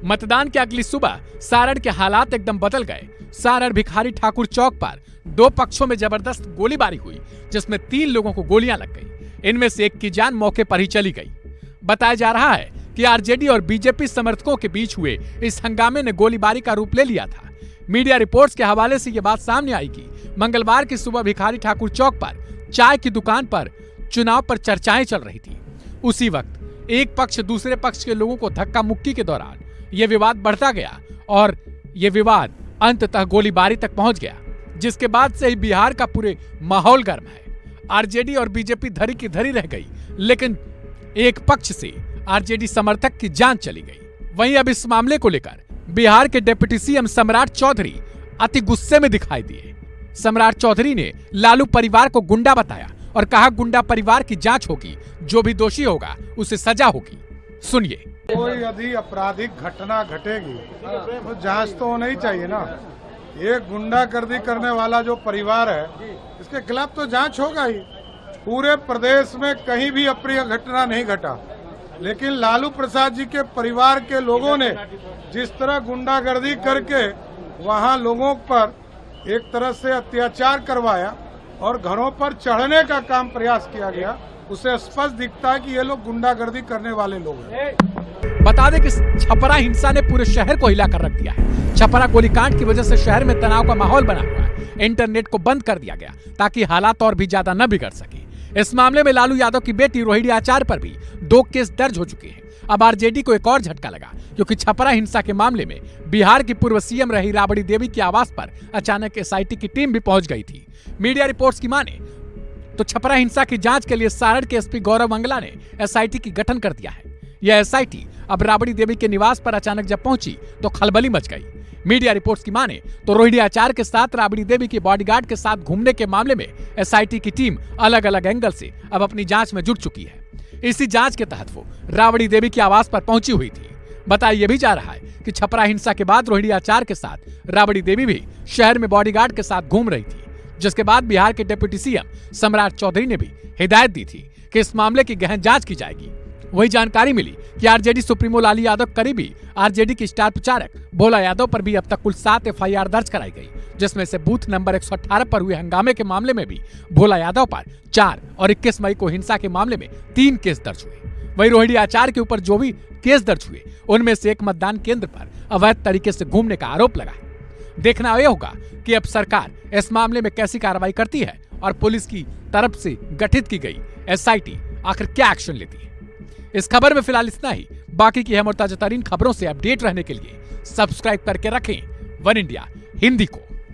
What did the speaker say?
मतदान के अगली सुबह सारण के हालात एकदम बदल गए। सारण भिखारी ठाकुर चौक पर दो पक्षों में जबरदस्त गोलीबारी हुई, जिसमें 3 लोगों को गोलियां लग गई। इनमें से एक की जान मौके पर ही चली गई। बताया जा रहा है कि आरजेडी और बीजेपी समर्थकों के बीच हुए इस हंगामे ने गोलीबारी का रूप ले लिया था। मीडिया रिपोर्ट्स के हवाले से यह बात सामने आई कि मंगलवार की सुबह भिखारी ठाकुर चौक पर चाय की दुकान पर चुनाव पर चर्चाएं चल रही थी। उसी वक्त एक पक्ष दूसरे पक्ष के लोगों को धक्का मुक्की के दौरान यह विवाद बढ़ता गया और यह विवाद अंततः गोलीबारी तक पहुंच गया, जिसके बाद से ही बिहार का पूरे माहौल गर्म है। आरजेडी और बीजेपी धरी की धरी रह गई, लेकिन एक पक्ष से आरजेडी समर्थक की जान चली गई। वहीं अब इस मामले को लेकर बिहार के डिप्टी सीएम सम्राट चौधरी अति गुस्से में दिखाई दिए। सम्राट चौधरी ने लालू परिवार को गुंडा बताया और कहा गुंडा परिवार की जांच होगी, जो भी दोषी होगा उसे सजा होगी। सुनिए। कोई यदि आपराधिक घटना घटेगी तो जांच तो होना ही चाहिए ना। ये गुंडागर्दी करने वाला जो परिवार है, इसके खिलाफ तो जांच होगा ही। पूरे प्रदेश में कहीं भी अप्रिय घटना नहीं घटा, लेकिन लालू प्रसाद जी के परिवार के लोगों ने जिस तरह गुंडागर्दी करके वहां लोगों पर एक तरह से अत्याचार करवाया और घरों पर चढ़ने का काम प्रयास किया गया, उसे स्पष्ट दिखता है कि ये लोग गुंडागर्दी करने वाले लोग हैं। बता दें कि छपरा हिंसा ने पूरे शहर को हिला कर रख दिया है। छपरा गोलीकांड की वजह से शहर में तनाव का माहौल बना हुआ है। इंटरनेट को बंद कर दिया गया ताकि हालात और भी ज्यादा न बिगड़ सके। इस मामले में लालू यादव की बेटी रोहिणी आचार्य पर भी 2 केस दर्ज हो चुके हैं। अब आरजेडी को एक और झटका लगा, क्योंकि छपरा हिंसा के मामले में बिहार की पूर्व सीएम रही राबड़ी देवी के आवास पर अचानक एसआईटी की टीम भी पहुंच गई थी। मीडिया रिपोर्ट्स की माने तो छपरा हिंसा की जांच के लिए सारण के एसपी गौरव मंगला ने एसआईटी की गठन कर दिया है। यह एसआईटी अब राबड़ी देवी के निवास पर अचानक जब पहुंची तो खलबली मच गई। मीडिया रिपोर्ट्स की माने तो रोहिणी आचार्य के साथ राबड़ी देवी के बॉडीगार्ड के साथ घूमने के मामले में एसआईटी की टीम अलग अलग एंगल से अब अपनी जांच में जुट चुकी है। इसी जांच के तहत वो राबड़ी देवी के आवास पर पहुंची हुई थी। बताया यह भी जा रहा है कि छपरा हिंसा के बाद रोहिणी आचार्य के साथ राबड़ी देवी भी शहर में बॉडीगार्ड के साथ घूम रही थी, जिसके बाद बिहार के डिप्टी सीएम सम्राट चौधरी ने भी हिदायत दी थी कि इस मामले की गहन जांच की जाएगी। वही जानकारी मिली कि आरजेडी सुप्रीमो लालू यादव करीबी आरजेडी की स्टार प्रचारक भोला यादव पर भी अब तक कुल 7 एफआईआर दर्ज कराई गई, जिसमें से बूथ नंबर 118 पर हुए हंगामे के मामले में भी भोला यादव पर 4 और 21 मई को हिंसा के मामले में 3 केस दर्ज हुए। वही रोहिणी आचार्य के ऊपर जो भी केस दर्ज हुए, उनमें से एक मतदान केंद्र पर अवैध तरीके से घूमने का आरोप लगा है। देखना यह होगा कि अब सरकार इस मामले में कैसी कार्रवाई करती है और पुलिस की तरफ से गठित की गई एसआईटी आखिर क्या एक्शन लेती है। इस खबर में फिलहाल इतना ही। बाकी की अहम और ताजा तरीन खबरों से अपडेट रहने के लिए सब्सक्राइब करके रखें वन इंडिया हिंदी को।